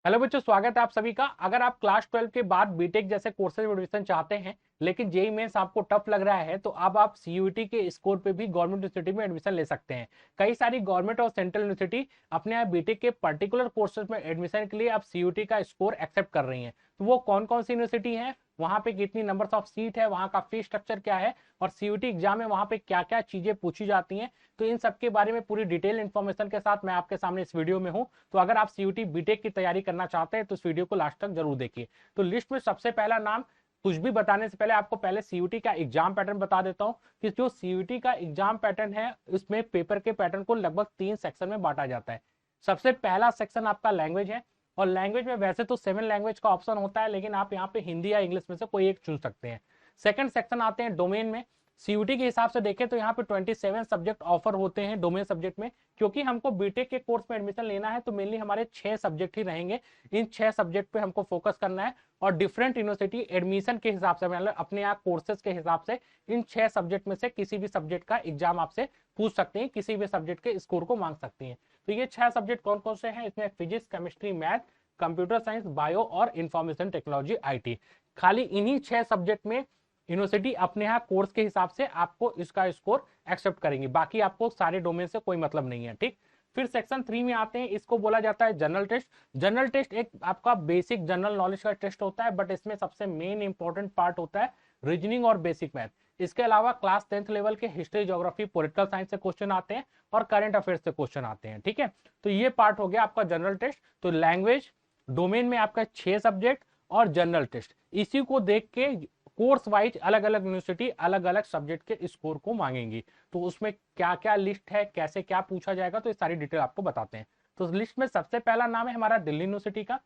Hello बच्चों, स्वागत है आप सभी का। अगर आप क्लास 12 के बाद बीटेक जैसे कोर्सेज में एडमिशन चाहते हैं लेकिन जेई मेंस आपको टफ लग रहा है तो अब आप सीयूईटी के स्कोर पे भी गवर्नमेंट यूनिवर्सिटी में एडमिशन ले सकते हैं। कई सारी गवर्नमेंट और सेंट्रल यूनिवर्सिटी अपने आप बीटेक के पर्टिकुलर कोर्सेज में एडमिशन के लिए अब सीयूईटी का स्कोर एक्सेप्ट कर रही हैं। तो वो कौन कौन सी यूनिवर्सिटी है, वहां पे कितनी नंबर्स ऑफ सीट है, वहां का फीस स्ट्रक्चर क्या है और सीयूईटी एग्जाम में वहां पे क्या क्या चीजें पूछी जाती हैं, तो इन सब के बारे में पूरी डिटेल इन्फॉर्मेशन के साथ मैं आपके सामने इस वीडियो में हूं। तो अगर आप सीयूटी बीटेक की तैयारी करना चाहते हैं तो इस वीडियो को लास्ट तक जरूर देखिए। तो लिस्ट में सबसे पहला नाम, कुछ भी बताने से पहले आपको पहले सीयूटी का एग्जाम पैटर्न बता देता हूं कि जो सीयूटी का एग्जाम पैटर्न है उसमें पेपर के पैटर्न को लगभग 3 सेक्शन में बांटा जाता है। सबसे पहला सेक्शन आपका लैंग्वेज है और लैंग्वेज में वैसे तो 7 लैंग्वेज का ऑप्शन होता है, लेकिन आप यहाँ पे हिंदी या इंग्लिश में से कोई एक चुन सकते हैं। सेकंड सेक्शन आते हैं डोमेन में। सीयूटी के हिसाब से देखें तो यहाँ पे 27 सब्जेक्ट ऑफर होते हैं डोमेन सब्जेक्ट में। क्योंकि हमको बीटेक के कोर्स में एडमिशन लेना है तो मेनली हमारे 6 सब्जेक्ट ही रहेंगे। इन 6 सब्जेक्ट पे हमको फोकस करना है और डिफरेंट यूनिवर्सिटी एडमिशन के हिसाब से, मतलब अपने आप कोर्सेज के हिसाब से, इन 6 सब्जेक्ट में से किसी भी सब्जेक्ट का एग्जाम आपसे पूछ सकते हैं, किसी भी सब्जेक्ट के स्कोर को मांग सकती हैं। तो ये 6 सब्जेक्ट कौन कौन से हैं? इसमें physics, chemistry, math, computer science, bio और इंफॉर्मेशन टेक्नोलॉजी, आईटी। खाली इन्हीं 6 सब्जेक्ट में यूनिवर्सिटी अपने यहाँ कोर्स के हिसाब से आपको इसका स्कोर एक्सेप्ट करेंगी, बाकी आपको सारे डोमेन से कोई मतलब नहीं है। ठीक, फिर सेक्शन 3 में आते हैं, इसको बोला जाता है जनरल टेस्ट। जनरल टेस्ट एक आपका बेसिक जनरल नॉलेज का टेस्ट होता है, बट इसमें सबसे मेन इंपॉर्टेंट पार्ट होता है रीजनिंग और बेसिक मैथ। इसके अलावा क्लास 10th लेवल के हिस्ट्री, ज्योग्राफी, पॉलिटिकल साइंस से क्वेश्चन आते हैं और करंट अफेयर्स से क्वेश्चन आते हैं। ठीक है, तो ये पार्ट हो गया आपका जनरल टेस्ट। तो लैंग्वेज, डोमेन में आपका 6 सब्जेक्ट और जनरल टेस्ट, इसी को देख के कोर्स वाइज अलग अलग यूनिवर्सिटी अलग अलग सब्जेक्ट के स्कोर को मांगेंगी। तो उसमें क्या क्या लिस्ट है, कैसे क्या पूछा जाएगा, तो ये सारी डिटेल आपको बताते हैं। तो लिस्ट में सबसे पहला नाम है हमारा दिल्ली यूनिवर्सिटी का।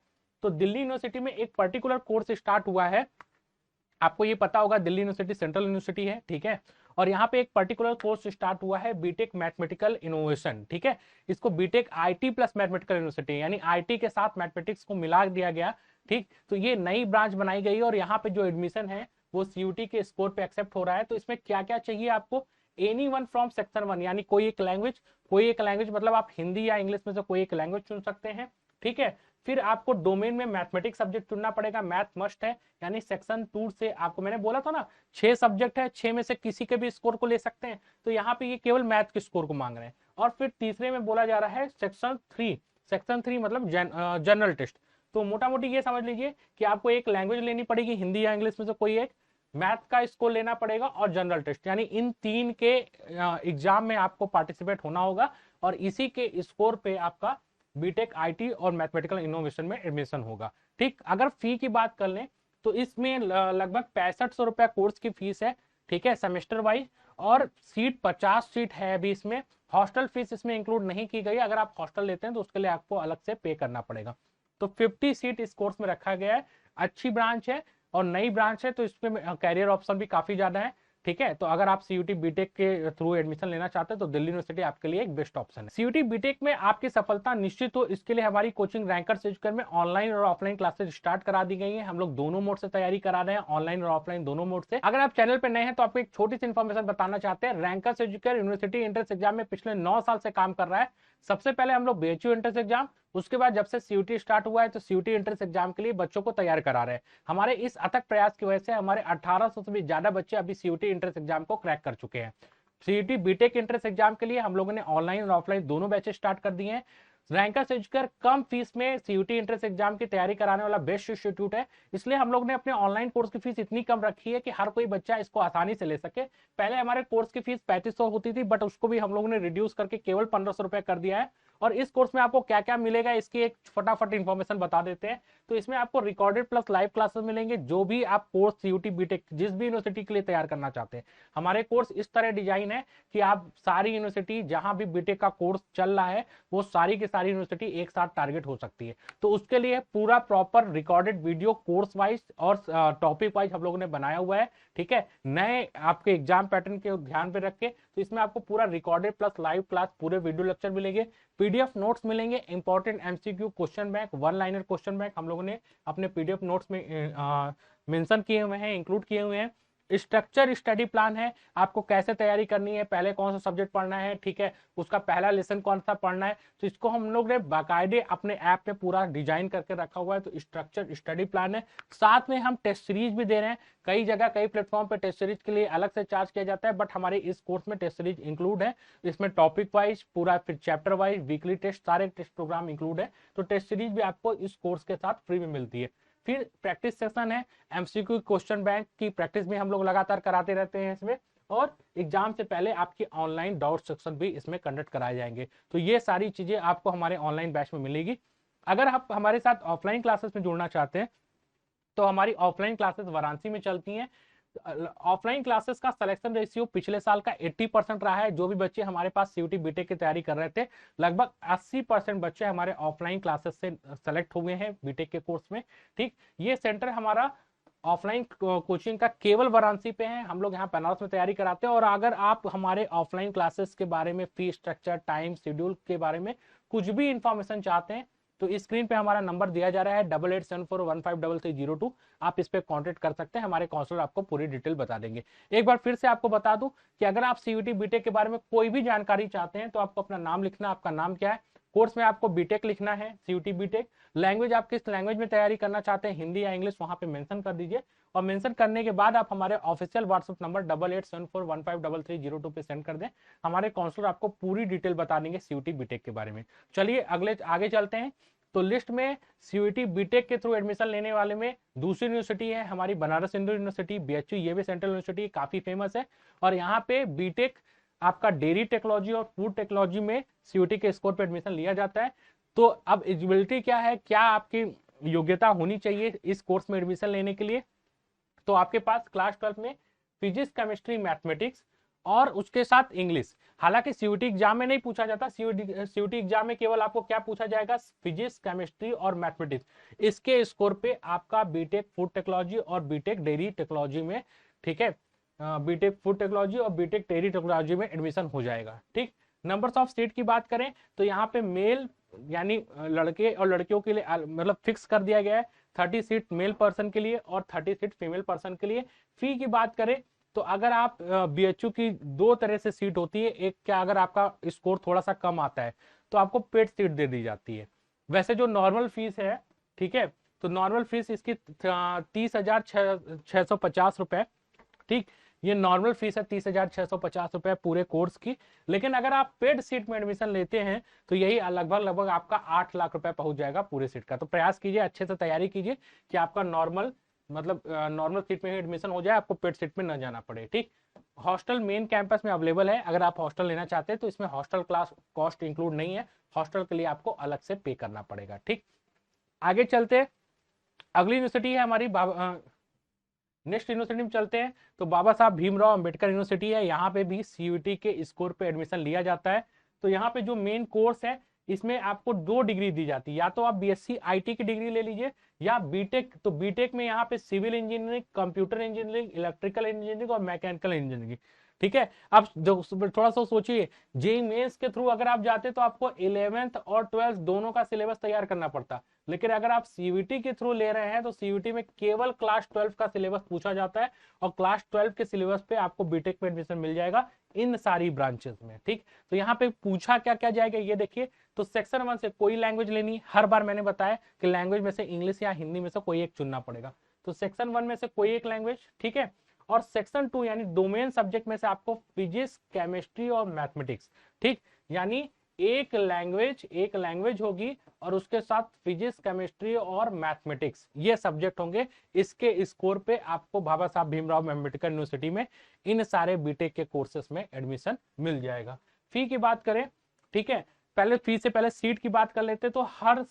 तो दिल्ली यूनिवर्सिटी में एक पर्टिकुलर कोर्स स्टार्ट हुआ है। आपको ये पता होगा दिल्ली यूनिवर्सिटी सेंट्रल यूनिवर्सिटी है, ठीक है। और यहाँ पे एक पर्टिकुलर कोर्स स्टार्ट हुआ है बीटेक मैथमेटिकल इनोवेशन, ठीक है। इसको BTech IT plus mathematical university, यानी आईटी के साथ मैथमेटिक्स को मिला दिया गया। ठीक, तो ये नई ब्रांच बनाई गई और यहाँ पे जो एडमिशन है वो सीयूटी के स्कोर पे एक्सेप्ट हो रहा है। तो इसमें क्या क्या चाहिए आपको? एनी वन फ्रॉम सेक्शन 1, यानी कोई एक लैंग्वेज, कोई एक लैंग्वेज मतलब आप हिंदी या इंग्लिश में से कोई एक लैंग्वेज चुन सकते हैं, ठीक है। फिर आपको डोमेन में मैथमेटिक्स सब्जेक्ट चुनना पड़ेगा, मैथ मस्ट है। यानी सेक्शन 2 से आपको मैंने बोला था ना 6 सब्जेक्ट है, 6 में से किसी के भी स्कोर को ले सकते हैं, तो यहाँ पे ये केवल मैथ के स्कोर को मांग रहे हैं। और फिर तीसरे में बोला जा रहा है सेक्शन 3। सेक्शन 3 मतलब जनरल टेस्ट। तो मोटा मोटी ये समझ लीजिए कि आपको एक लैंग्वेज लेनी पड़ेगी, हिंदी या इंग्लिश में से कोई एक, मैथ का स्कोर लेना पड़ेगा और जनरल टेस्ट, यानी इन 3 के एग्जाम में आपको पार्टिसिपेट होना होगा और इसी के स्कोर पे आपका बीटेक आईटी और मैथमेटिकल इनोवेशन में एडमिशन होगा। ठीक, अगर फी की बात कर लें तो इसमें लगभग 6500 रुपया कोर्स की फीस है, ठीक है, सेमेस्टर वाइज। और सीट 50 सीट है अभी इसमें। हॉस्टल फीस इसमें इंक्लूड नहीं की गई, अगर आप हॉस्टल लेते हैं तो उसके लिए आपको अलग से पे करना पड़ेगा। तो 50 सीट इस कोर्स में रखा गया है। अच्छी ब्रांच है और नई ब्रांच है तो इसमें कैरियर ऑप्शन भी काफी ज्यादा है, ठीक है। तो अगर आप सीयूटी बीटेक के थ्रू एडमिशन लेना चाहते हैं तो दिल्ली यूनिवर्सिटी आपके लिए एक बेस्ट ऑप्शन है। सीयूटी बीटेक में आपकी सफलता निश्चित हो, इसके लिए हमारी कोचिंग रैंकर्स एजुकेटर में ऑनलाइन और ऑफलाइन क्लासेस स्टार्ट करा दी गई हैं। हम लोग दोनों मोड से तैयारी करा रहे हैं, ऑनलाइन और ऑफलाइन दोनों मोड से। अगर आप चैनल पर नए हैं तो आपको एक छोटी सी इन्फॉर्मेशन बताना चाहते हैं। Rankers educator university entrance exam में पिछले 9 साल से काम कर रहा है। सबसे पहले हम लोग बीएचयू एंट्रेंस एग्जाम, उसके बाद जब से सीयूटी स्टार्ट हुआ है तो सीयूटी एंट्रेंस एग्जाम के लिए बच्चों को तैयार करा रहे हैं। हमारे इस अथक प्रयास की वजह से हमारे 1800 से भी ज्यादा बच्चे अभी सीयूटी एंट्रेंस एग्जाम को क्रैक कर चुके हैं। सीयूटी बीटेक एंट्रेंस एग्जाम के लिए हम लोगों ने ऑनलाइन और ऑफलाइन दोनों बैचेस स्टार्ट कर दिए हैं। रैंकर्स एजुकेटर कम फीस में सीयूटी एंट्रेंस एग्जाम की तैयारी कराने वाला बेस्ट इंस्टीट्यूट है, इसलिए हम लोग ने अपने ऑनलाइन कोर्स की फीस इतनी कम रखी है कि हर कोई बच्चा इसको आसानी से ले सके। पहले हमारे कोर्स की फीस 3500 होती थी, बट उसको भी हम लोगों ने रिड्यूस करके केवल 1500 रुपए कर दिया है। और इस कोर्स में आपको क्या क्या मिलेगा इसकी एक फटाफट इंफॉर्मेशन बता देते हैं। तो इसमें आपको रिकॉर्डेड प्लस लाइव क्लासेस मिलेंगे, जो भी आप कोर्स सीयूटी बीटेक जिस भी यूनिवर्सिटी के लिए तैयार करना चाहते हैं। हमारे कोर्स इस तरह डिजाइन है कि आप सारी यूनिवर्सिटी जहां भी बीटेक का कोर्स चल रहा है वो सारी की सारी यूनिवर्सिटी एक साथ टारगेट हो सकती है। तो उसके लिए पूरा proper recorded video course wise और टॉपिक वाइज हम लोगों ने बनाया हुआ है, ठीक है। नए आपके एग्जाम पैटर्न के ध्यान पे रख के, तो इसमें आपको पूरा रिकॉर्डेड प्लस लाइव क्लास पूरे वीडियो लेक्चर मिलेंगे, पीडीएफ नोट्स मिलेंगे, important MCQ question bank, one liner question bank हम लोगों ने अपने पीडीएफ नोट्स में मेंशन किए हुए हैं, इंक्लूड किए हुए हैं। स्ट्रक्चर स्टडी प्लान है, आपको कैसे तैयारी करनी है, पहले कौन सा सब्जेक्ट पढ़ना है, ठीक है, उसका पहला लेसन कौन सा पढ़ना है, तो इसको हम लोग ने बाकायदे अपने ऐप में पूरा डिजाइन करके रखा हुआ है। तो स्ट्रक्चर स्टडी प्लान है, साथ में हम टेस्ट सीरीज भी दे रहे हैं। कई जगह कई प्लेटफॉर्म पे टेस्ट सीरीज के लिए अलग से चार्ज किया जाता है, बट हमारे इस कोर्स में टेस्ट सीरीज इंक्लूड है। इसमें टॉपिक वाइज पूरा, फिर चैप्टर वाइज, वीकली टेस्ट, सारे टेस्ट प्रोग्राम इंक्लूड है। तो टेस्ट सीरीज भी आपको इस कोर्स के साथ फ्री में मिलती है। फिर प्रैक्टिस सेशन है, एमसीक्यू क्वेश्चन बैंक की प्रैक्टिस भी हम लोग लगातार कराते रहते हैं इसमें, और एग्जाम से पहले आपकी ऑनलाइन डाउट सेक्शन भी इसमें कंडक्ट कराए जाएंगे। तो ये सारी चीजें आपको हमारे ऑनलाइन बैच में मिलेगी। अगर आप हमारे साथ ऑफलाइन क्लासेस में जुड़ना चाहते हैं तो हमारी ऑफलाइन क्लासेस वाराणसी में चलती हैं। ऑफलाइन क्लासेस का सिलेक्शन रेशियो पिछले साल का 80% रहा है। जो भी बच्चे हमारे पास सीयूटी बीटेक की तैयारी कर रहे थे, लगभग 80% बच्चे हमारे ऑफलाइन क्लासेस से सेलेक्ट हुए हैं बीटेक के कोर्स में। ठीक, ये सेंटर हमारा ऑफलाइन कोचिंग का केवल वाराणसी पे है। हम लोग यहाँ बनारस में तैयारी कराते हैं। और अगर आप हमारे ऑफलाइन क्लासेस के बारे में, फी स्ट्रक्चर, टाइम शेड्यूल के बारे में कुछ भी इंफॉर्मेशन चाहते हैं तो स्क्रीन पे हमारा नंबर दिया जा रहा है 8874153302। आप इस पे कांटेक्ट कर सकते हैं, हमारे काउंसलर आपको पूरी डिटेल बता देंगे। एक बार फिर से आपको बता दूं कि अगर आप सीयूटी बीटेक के बारे में कोई भी जानकारी चाहते हैं तो आपको अपना नाम लिखना, आपका नाम क्या है, कोर्स में आपको बीटेक लिखना है, सीयूटी बीटेक, लैंग्वेज आप किस लैंग्वेज में तैयारी करना चाहते हैं, हिंदी या इंग्लिश, वहां पे मेंशन कर दीजिए। और मेंशन करने के बाद आप हमारे ऑफिशियल व्हाट्सएप नंबर 8874153302 पे सेंड कर दें। हमारे काउंसलर आपको पूरी डिटेल बता देंगे सीयूटी बीटेक के बारे में। चलिए अगले आगे चलते हैं। तो लिस्ट में सीयूटी बीटेक के थ्रू एडमिशन लेने वाले में दूसरी यूनिवर्सिटी है हमारी बनारस हिंदू यूनिवर्सिटी, बीएचयू। ये भी सेंट्रल यूनिवर्सिटी, काफी फेमस है। और यहाँ पे बीटेक आपका डेयरी टेक्नोलॉजी और फूड टेक्नोलॉजी में सीयूटी के स्कोर पे एडमिशन लिया जाता है। तो अब एलिजिबिलिटी क्या है, क्या आपकी योग्यता होनी चाहिए इस कोर्स में एडमिशन लेने के लिए? तो आपके पास क्लास 12 में फिजिक्स, केमिस्ट्री, मैथमेटिक्स और उसके साथ इंग्लिश। हालांकि सीयूटी एग्जाम में नहीं पूछा जाता, सीयूटी एग्जाम में केवल आपको क्या पूछा जाएगा, फिजिक्स, केमिस्ट्री और मैथमेटिक्स। इसके स्कोर पे आपका बीटेक फूड टेक्नोलॉजी और बीटेक डेयरी टेक्नोलॉजी में, ठीक है, बीटेक फूड टेक्नोलॉजी और बीटेक डेयरी टेक्नोलॉजी में एडमिशन हो जाएगा। ठीक, नंबर्स ऑफ सीट की बात करें तो यहाँ पे मेल यानी लड़के और लड़कियों के लिए मतलब फिक्स कर दिया गया है 30 सीट मेल पर्सन के लिए और 30 सीट फीमेल पर्सन के लिए। फी की बात करें तो अगर आप बीएचयू की दो तरह से सीट होती है, एक क्या, अगर आपका स्कोर थोड़ा सा कम आता है तो आपको पेड सीट दे दी जाती है। वैसे जो नॉर्मल फीस है, ठीक है, तो नॉर्मल फीस इसकी 30,650 रुपए। ठीक, ये नॉर्मल फीस है 30,650 रुपए पूरे कोर्स की। लेकिन अगर आप पेड सीट में एडमिशन लेते हैं तो यही लगभग लगभग आपका 8 लाख रुपए पहुंच जाएगा पूरे सीट का। तो प्रयास कीजिए, अच्छे से तैयारी कीजिए कि आपका नॉर्मल मतलब नॉर्मल सीट में ही एडमिशन हो जाए, आपको पेड सीट में न जाना पड़े। ठीक, हॉस्टल मेन कैंपस में अवेलेबल है। अगर आप हॉस्टल लेना चाहते हैं तो इसमें हॉस्टल क्लास कॉस्ट इंक्लूड नहीं है, हॉस्टल के लिए आपको अलग से पे करना पड़ेगा। ठीक, आगे चलते, अगली यूनिवर्सिटी है हमारी नेक्स्ट यूनिवर्सिटी में चलते हैं। तो बाबा साहब भीमराव अंबेडकर यूनिवर्सिटी है। यहाँ पे भी सीयूटी के स्कोर पे एडमिशन लिया जाता है। तो यहाँ पे जो मेन कोर्स है इसमें आपको 2 डिग्री दी जाती है, या तो आप बीएससी आईटी की डिग्री ले लीजिए या बीटेक। तो बीटेक में यहाँ पे civil engineering, computer engineering, electrical engineering और मैकेनिकल इंजीनियरिंग। ठीक है, अब थोड़ा सा सोचिए, जेईई मेंस के थ्रू अगर आप जाते तो आपको 11th और 12th दोनों का सिलेबस तैयार करना पड़ता। लेकिन अगर आप सीयूटी के थ्रू ले रहे हैं तो सीयूटी में केवल क्लास 12 का सिलेबस पूछा जाता है और क्लास 12 के सिलेबस पे आपको बीटेक में एडमिशन मिल जाएगा इन सारी ब्रांचेस में। ठीक, तो यहाँ पे पूछा क्या क्या जाएगा ये देखिए। तो सेक्शन 1 से कोई लैंग्वेज लेनी, हर बार मैंने बताया कि लैंग्वेज में से इंग्लिश या हिंदी में से कोई एक चुनना पड़ेगा। तो सेक्शन 1 में से कोई एक लैंग्वेज, ठीक है। और सेक्शन 2 यानी डोमेन सब्जेक्ट में से आपको फिजिक्स, केमिस्ट्री और मैथमेटिक्स। ठीक, यानी एक लैंग्वेज होगी और उसके साथ फिजिक्स, केमिस्ट्री और मैथमेटिक्स ये सब्जेक्ट होंगे। इसके स्कोर पे आपको बाबा साहब भीमराव अम्बेडकर यूनिवर्सिटी में इन सारे बीटेक के कोर्सेस में एडमिशन मिल जाएगा। फी की बात करें, ठीक है, पहले फी से पहले सीट की बात कर लेते। तो हर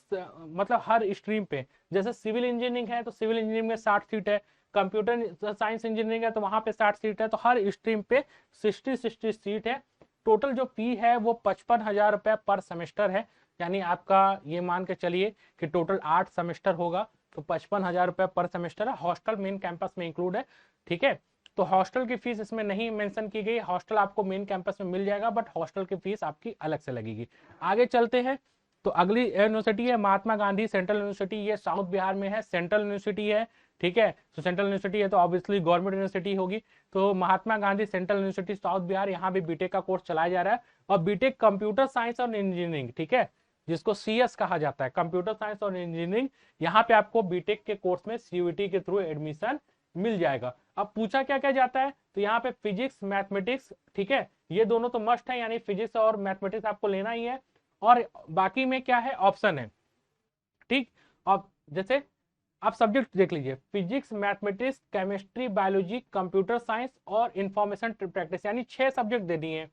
स्ट्रीम पे, जैसे सिविल इंजीनियरिंग है तो सिविल इंजीनियरिंग में 60 सीट है, कंप्यूटर साइंस इंजीनियरिंग है तो वहां पे 60 सीट है। तो हर स्ट्रीम पे 60 सीट है। टोटल जो फी है वो 55,000 रुपए पर सेमेस्टर है। यानी आपका ये मान के चलिए कि टोटल 8 सेमेस्टर होगा तो 55,000 रुपए पर सेमेस्टर है। हॉस्टल मेन कैंपस में इंक्लूड है। ठीक है, तो हॉस्टल की फीस इसमें नहीं मेंशन की गई। हॉस्टल आपको मेन कैंपस में मिल जाएगा बट हॉस्टल की फीस आपकी अलग से लगेगी। आगे चलते हैं। तो अगली यूनिवर्सिटी है महात्मा गांधी सेंट्रल यूनिवर्सिटी, ये साउथ बिहार में है, सेंट्रल यूनिवर्सिटी है, ठीक है। तो सेंट्रल यूनिवर्सिटी है तो ऑब्वियसली गवर्नमेंट यूनिवर्सिटी होगी। तो Mahatma Gandhi central university south Bihar, यहाँ भी बीटेक का कोर्स चलाया जा रहा है। और बीटेक कंप्यूटर साइंस और इंजीनियरिंग, ठीक है, जिसको सीएस कहा जाता है, कंप्यूटर साइंस और इंजीनियरिंग, यहाँ पे आपको बीटेक के कोर्स में सीयूईटी के थ्रू एडमिशन मिल जाएगा। अब पूछा क्या क्या जाता है, तो यहाँ पे फिजिक्स मैथमेटिक्स, ठीक है, ये दोनों तो मस्ट है, यानी फिजिक्स और मैथमेटिक्स आपको लेना ही है। और बाकी में क्या है, ऑप्शन है, ठीक। अब जैसे आप सब्जेक्ट देख लीजिए, physics mathematics chemistry biology computer science और इंफॉर्मेशन प्रैक्टिस, यानी 6 सब्जेक्ट दे दिए हैं,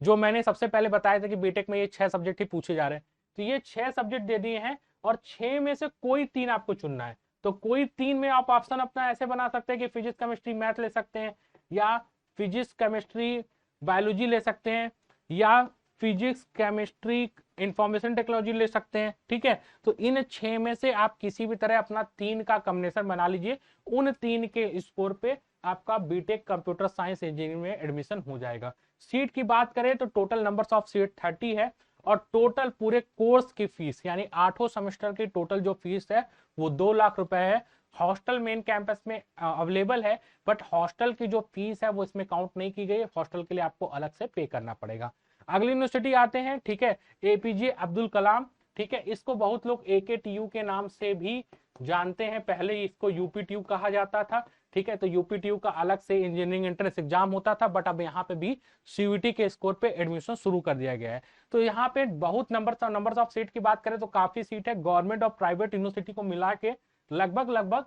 जो मैंने सबसे पहले बताया था कि बीटेक में ये 6 सब्जेक्ट ही पूछे जा रहे हैं। तो ये 6 सब्जेक्ट दे दिए हैं और 6 में से कोई 3 आपको चुनना है। तो कोई 3 में आप ऑप्शन अपना ऐसे बना सकते हैं कि फिजिक्स केमिस्ट्री मैथ ले सकते हैं, या फिजिक्स केमिस्ट्री बायोलॉजी ले सकते हैं, या फिजिक्स केमिस्ट्री इंफॉर्मेशन टेक्नोलॉजी ले सकते हैं, ठीक है। तो इन 6 में से आप किसी भी तरह अपना 3 का कॉम्बिनेशन बना लीजिए, उन 3 के स्कोर पे आपका बीटेक कंप्यूटर साइंस इंजीनियरिंग में एडमिशन हो जाएगा। सीट की बात करें तो टोटल नंबर्स ऑफ सीट 30 है, और टोटल पूरे कोर्स की फीस यानी 8 सेमेस्टर की टोटल जो फीस है वो 2 लाख रुपए है। हॉस्टल मेन कैंपस में अवेलेबल है, बट हॉस्टल की जो फीस है वो इसमें काउंट नहीं की गई, हॉस्टल के लिए आपको अलग से पे करना पड़ेगा। अगली यूनिवर्सिटी आते हैं, ठीक है, एपीजे अब्दुल कलाम, ठीक है, इसको बहुत लोग एकेटीयू के नाम से भी जानते हैं, पहले इसको यूपीटीयू कहा जाता था, ठीक है। तो यूपीटीयू का अलग से इंजीनियरिंग एंट्रेंस एग्जाम होता था, बट अब यहाँ पे भी सीयूईटी के स्कोर पे एडमिशन शुरू कर दिया गया है। तो यहाँ पे बहुत नंबर्स ऑफ सीट की बात करें तो काफी सीट है, गवर्नमेंट और प्राइवेट यूनिवर्सिटी को मिला के लगभग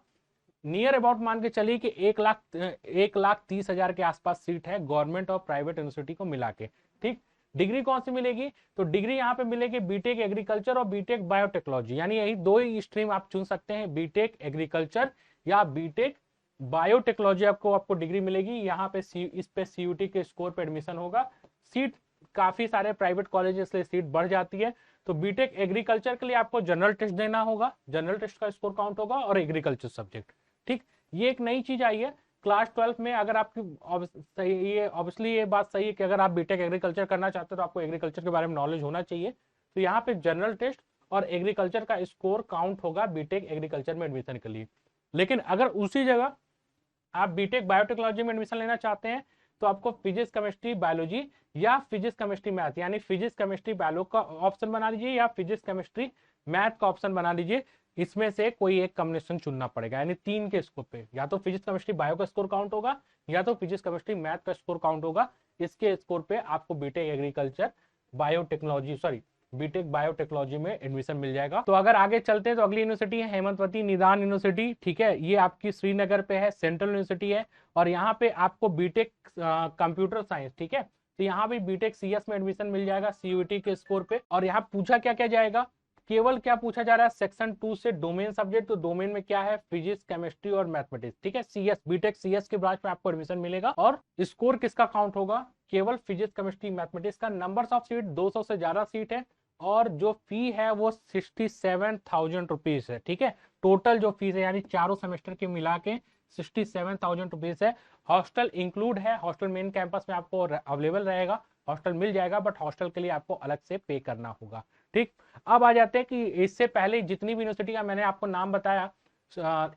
नियर अबाउट मान के चलिए कि 1,30,000 के आसपास सीट है गवर्नमेंट और प्राइवेट यूनिवर्सिटी को मिला के, ठीक। डिग्री कौन सी मिलेगी, तो डिग्री यहाँ पे मिलेगी बीटेक एग्रीकल्चर और बीटेक बायोटेक्नोलॉजी, यानी यही 2 ही स्ट्रीम आप चुन सकते हैं, बीटेक एग्रीकल्चर या बीटेक बायोटेक्नोलॉजी, आपको डिग्री मिलेगी। यहाँ पे इस पे सीयूटी के स्कोर पे एडमिशन होगा। सीट काफी सारे प्राइवेट कॉलेज इसलिए सीट बढ़ जाती है। तो बीटेक एग्रीकल्चर के लिए आपको जनरल टेस्ट देना होगा, जनरल टेस्ट का स्कोर काउंट होगा, और एग्रीकल्चर सब्जेक्ट, ठीक। ये एक नई चीज आई है क्लास 12 में, अगर आपकी ऑब्वियसली ये बात सही है कि अगर आप बीटेक एग्रीकल्चर करना चाहते हो तो आपको एग्रीकल्चर के बारे में नॉलेज होना चाहिए। तो यहाँ पे जनरल टेस्ट और एग्रीकल्चर का स्कोर काउंट होगा बीटेक एग्रीकल्चर में एडमिशन के लिए। लेकिन अगर उसी जगह आप बीटेक बायोटेक्नोलॉजी में एडमिशन लेना चाहते हैं तो आपको फिजिक्स केमिस्ट्री बायोलॉजी या फिजिक्स केमिस्ट्री मैथ, यानी फिजिक्स केमिस्ट्री बायो का ऑप्शन बना लीजिए या फिजिक्स केमिस्ट्री मैथ का ऑप्शन बना लीजिए। इसमें से कोई एक कॉम्बिनेशन चुनना पड़ेगा, यानी 3 के स्कोर पे, या तो फिजिक्स केमिस्ट्री बायो का स्कोर काउंट होगा, या तो फिजिक्स केमिस्ट्री मैथ का स्कोर काउंट होगा। इसके स्कोर पे आपको BTech agriculture biotechnology BTech biotechnology में एडमिशन मिल जाएगा। तो अगर आगे चलते हैं तो अगली यूनिवर्सिटी है हेमंतवती निदान यूनिवर्सिटी, ठीक है, ये आपकी श्रीनगर पे है, सेंट्रल यूनिवर्सिटी है, और यहाँ पे आपको बीटेक कंप्यूटर साइंस, ठीक है, तो यहाँ भी बीटेक सीएस में एडमिशन मिल जाएगा सीयूईटी के स्कोर पे। और यहाँ पूछा क्या क्या जाएगा, केवल क्या पूछा जा रहा है, सेक्शन 2 से डोमेन सब्जेक्ट, तो डोमेन में क्या है, फिजिक्स केमिस्ट्री और मैथमेटिक्स, ठीक है, सीएस बीटेक सीएस के ब्रांच में आपको एडमिशन मिलेगा। और स्कोर किसका काउंट होगा, केवल फिजिक्स केमिस्ट्री मैथमेटिक्स का। नंबर्स ऑफ सीट 200 से ज्यादा सीट है, और जो फी है वो 67,000 रुपीज है, ठीक है। टोटल जो फीस है यानी चारों सेमेस्टर के मिला के 67,000 रुपीज है। हॉस्टल इंक्लूड है, हॉस्टल मेन कैंपस में आपको अवेलेबल रहेगा, हॉस्टल मिल जाएगा, बट हॉस्टल के लिए आपको अलग से पे करना होगा, ठीक। अब आ जाते हैं कि इससे पहले जितनी भी यूनिवर्सिटी का मैंने आपको नाम बताया,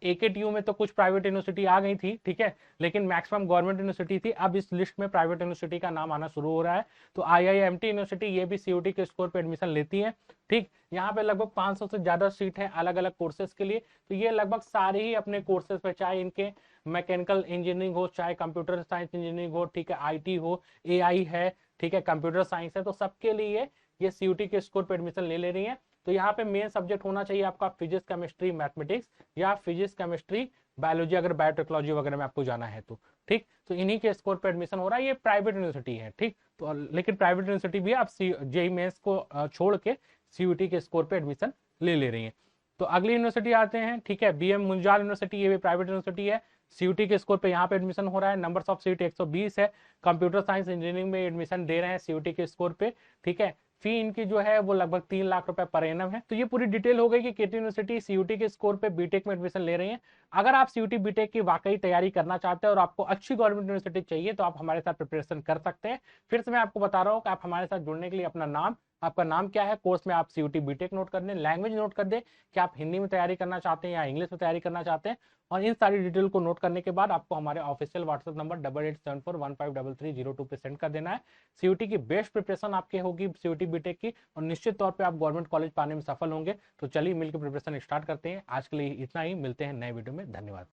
एकेटीयू में तो कुछ प्राइवेट यूनिवर्सिटी आ गई थी, ठीक है, लेकिन मैक्सिमम गवर्नमेंट यूनिवर्सिटी थी। अब इस लिस्ट में प्राइवेट यूनिवर्सिटी का नाम आना शुरू हो रहा है। तो आईआईएमटी यूनिवर्सिटी ये भी सीयूटी के स्कोर पे एडमिशन लेती है, ठीक। यहाँ पे लगभग 500 से ज्यादा सीट है अलग अलग कोर्सेज के लिए। तो ये लगभग सारे ही अपने कोर्सेज पे, चाहे इनके मैकेनिकल इंजीनियरिंग हो, चाहे कंप्यूटर साइंस इंजीनियरिंग हो, ठीक है, आईटी हो, एआई है, ठीक है, कंप्यूटर साइंस है, तो सबके लिए ये सीयूटी के स्कोर पे एडमिशन ले रही है। तो यहाँ पे मेन सब्जेक्ट होना चाहिए आपका फिजिक्स केमिस्ट्री मैथमेटिक्स या फिजिक्स केमिस्ट्री बायोलॉजी, अगर बायोटेक्नोलॉजी वगैरह में आपको जाना है तो, ठीक। तो इन्हीं के स्कोर पे एडमिशन हो रहा है। ये प्राइवेट यूनिवर्सिटी है, ठीक। तो लेकिन प्राइवेट यूनिवर्सिटी भी आप जेईई मेंस को छोड़ के सीयूटी के स्कोर पे एडमिशन ले रही है। तो अगली यूनिवर्सिटी आते हैं, ठीक है, बीएम मुंजाल यूनिवर्सिटी, ये भी प्राइवेट यूनिवर्सिटी है, सीयूटी के स्कोर पे यहाँ पे एडमिशन हो रहा है। नंबर्स ऑफ सीट 120 है, कंप्यूटर साइंस इंजीनियरिंग में एडमिशन दे रहे हैं सीयूटी के स्कोर पे, ठीक है। फी इनकी जो है वो लगभग 3 लाख रुपए पर एनम है। तो ये पूरी डिटेल हो गई कि केटी यूनिवर्सिटी सीयूटी के स्कोर पे बीटेक में एडमिशन ले रही है। अगर आप सीयूटी बीटेक की वाकई तैयारी करना चाहते हैं और आपको अच्छी गवर्नमेंट यूनिवर्सिटी चाहिए तो आप हमारे साथ प्रिपरेशन कर सकते हैं। फिर से मैं आपको बता रहा हूँ कि आप हमारे साथ जुड़ने के लिए अपना नाम, आपका नाम क्या है, कोर्स में आप CUT बीटेक नोट कर दें, लैंग्वेज नोट कर दें कि आप हिंदी में तैयारी करना चाहते हैं या इंग्लिश में तैयारी करना चाहते हैं। और इन सारी डिटेल को नोट करने के बाद आपको हमारे ऑफिशियल व्हाट्सएप नंबर 8874153302 पे सेंड कर देना है। CUT की बेस्ट प्रिपरेशन आपके होगी, CUT बीटेक की, और निश्चित तौर पे आप गवर्नमेंट कॉलेज पाने में सफल होंगे। तो चलिए मिलकर प्रिपरेशन स्टार्ट करते हैं। आज के लिए इतना ही, मिलते हैं नए वीडियो में। धन्यवाद।